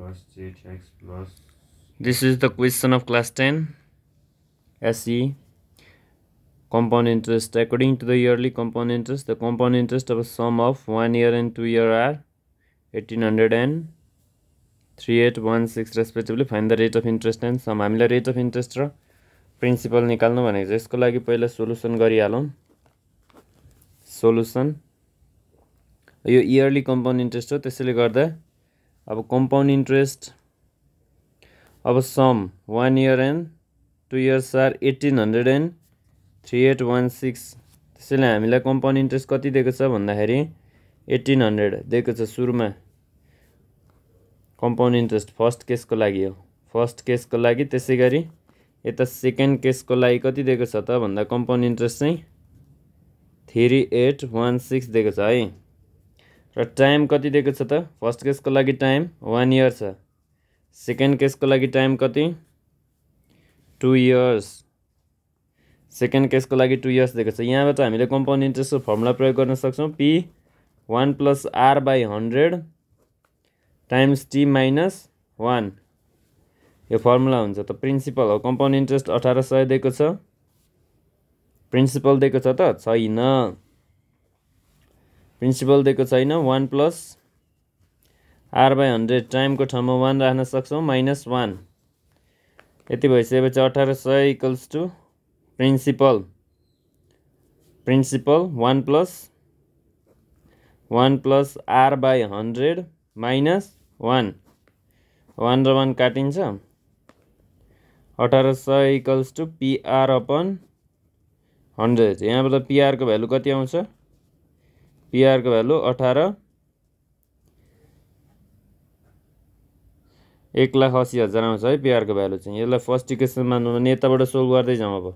plus zx plus. This is the question of class 10 SE. Compound interest. According to the yearly compound interest, the compound interest of a sum of 1 year and 2 year are 1800 and 3816 respectively. Find the rate of interest and sum. हामीलाई rate of interest र principal निकाल्नु भनेको छ। यसको लागि पहिला solution गरिहालौँ। Solution यो इयरली कम्पाउन्ड इन्ट्रेस्ट हो, त्यसैले गर्दा अब कम्पाउन्ड इन्ट्रेस्ट अब सम 1 year and 2 years are 1800 and 3816। त्यसैले हामीलाई कम्पाउन्ड इन्ट्रेस्ट कति दिएको छ भन्दाखेरि 1800 दिएको छ सुरुमा। कम्पाउन्ड इन्ट्रेस्ट फर्स्ट केसको लागि हो, फर्स्ट केसको लागि। त्यसै गरी यता सेकेन्ड केसको लागि कति दिएको छ त भन्दा कम्पाउन्ड इन्ट्रेस्ट चाहिँ 3816 दिएको छ है। र टाइम कति दिएको छ त? फर्स्ट केसको लागि टाइम 1 year छ, सेकेन्ड केसको लागि टाइम कति 2 years, सेकेन्ड केसको लागि 2 years दिएको छ। यहाँबाट हामीले कम्पाउन्ड इन्ट्रेस्टको फर्मुला प्रयोग गर्न सक्छौँ। P 1 + R/100 टाइम्स T - 1 यो फर्मुला हुन्छ। त प्रिन्सिपल हो कम्पाउन्ड इन्ट्रेस्ट 1800 दिएको छ, प्रिन्सिपल दिएको छ त छैन, प्रिन्सिपल दिएको छैन। 1 + R/100 टाइमको ठाउँमा 1 राख्न सक्छौँ -1। यति भइसकेपछि 1800 = प्रिन्सिपल, प्रिन्सिपल 1 + R/100 -1, 1 र 1 काटिन्छ। 1800 = PR/100। यहाँबाट PR को भ्यालु कति आउँछ? PR को भ्यालु 18 1,80,000 आउँछ है PR को भ्यालु चाहिँ। यसलाई फर्स्ट इक्वेसन मान्नु भने यताबाट सोल्भ गर्दै जाउँ। अब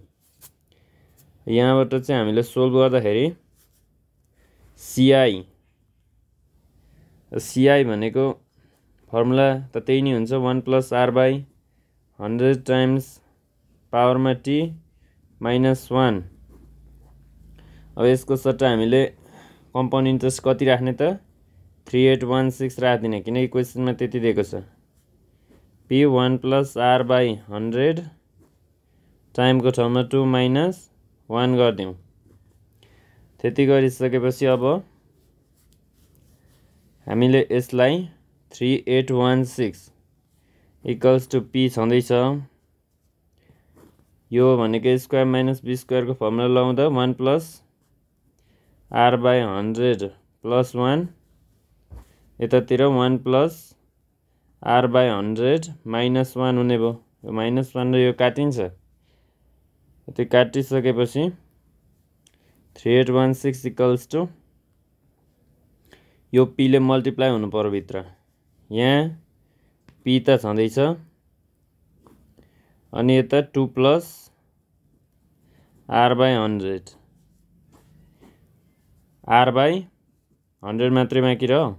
यहाँबाट चाहिँ हामीले सोल्भ गर्दाखेरि CI भनेको फर्मुला त त्यही नै हुन्छ, 1 + R/100 टाइम्स पावरमा T - 1। अब यसको सट्टा हामीले कम्पाउन्ड इन्ट्रेस्ट कति राख्ने त? 3816 राख्दिने, किनकि क्वेसनमा त्यति दिएको छ। P 1 + R/100 टाइमको ठाउँमा 2 - 1 गरिदिउँ। त्यति गरिसकेपछि अब हामीले यसलाई 3816 = P छँदैछ। यो भनेको A² - B² को फर्मुला लगाउँदा 1 + R/100 + 1, यतातिर 1 + R/100 -1 हुने भयो। यो -1 र यो काटिन्छ। त्यो काटिसकेपछि 3816 = यो P ले मल्टिप्लाई हुनु पर्यो भित्र। यहाँ P त छँदैछ, अनि यता 2 + R/100, R/100 मात्रै बाँकी रह्यो।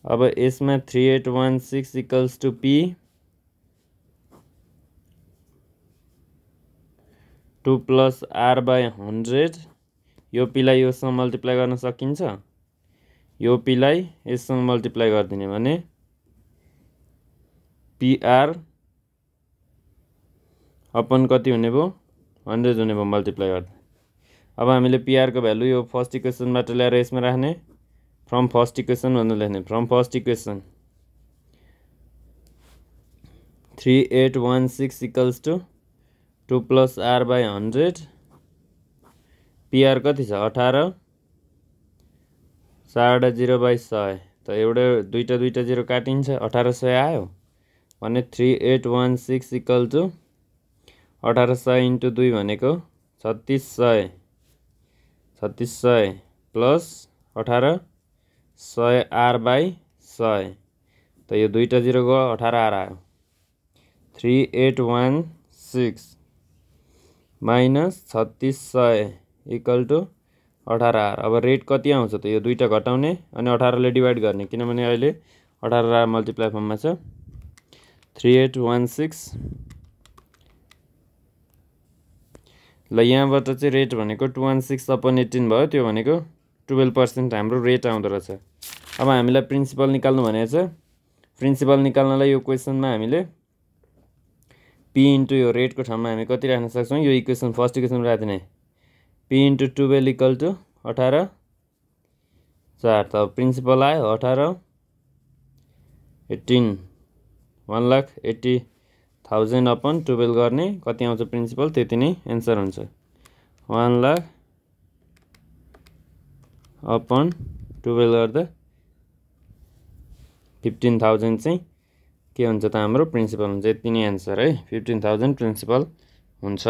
अब यसमा 3816 = P 2 + R/100। यो P लाई योसँग मल्टिप्लाई गर्न सकिन्छ, यो P लाई यससँग मल्टिप्लाई गरिदिने भने PR अपन कति हुने भयो? 100 हुने भयो मल्टिप्लाई गर्दा। अब हामीले PR को भ्यालु यो फर्स्ट इक्वेसनबाट ल्याएर यसमा राख्ने, फ्रम फर्स्ट इक्वेसन भनेर लेख्ने। From first equation 3816 = 2 + R/100। PR कति छ? 18 0/100। त एउटा दुईटा 0 काटिन्छ, 1800 आयो भने 3816 = 1800 × 2 भनेको 3600, 3600 + 18 100 R/100। त यो दुईटा 0 गयो, 18 R आयो। 3816 - 3600 = 18 R। अब रेट कति आउँछ त? यो दुईटा घटाउने अनि 18 ले डिभाइड गर्ने, किनभने अहिले 18 R मल्टिप्लाई फर्ममा छ। 3816 ल यहाँबाट चाहिँ रेट भनेको 216/18 भयो। त्यो भनेको 12% हाम्रो रेट आउँदो रहेछ। अब हामीलाई प्रिन्सिपल निकाल्नु भनेको छ। प्रिन्सिपल निकाल्नलाई यो क्वेसनमा हामीले पी इन्टु यो रेटको ठाउँमा हामी कति राख्न सक्छौँ यो इक्वेसन फर्स्ट इक्वेसन राख्ने पी इन्टु 12 इक्वल टु 18 4 त प्रिन्सिपल आयो 18 18 1,80,000 अपन 12 गर्ने कति आउँछ प्रिन्सिपल त्यति नै एन्सर हुन्छ 1,00,000 अपन 12 गर्दा 15,000 चाहिँ के हुन्छ त हाम्रो प्रिन्सिपल हुन्छ यति नै एन्सर है 15,000 प्रिन्सिपल हुन्छ।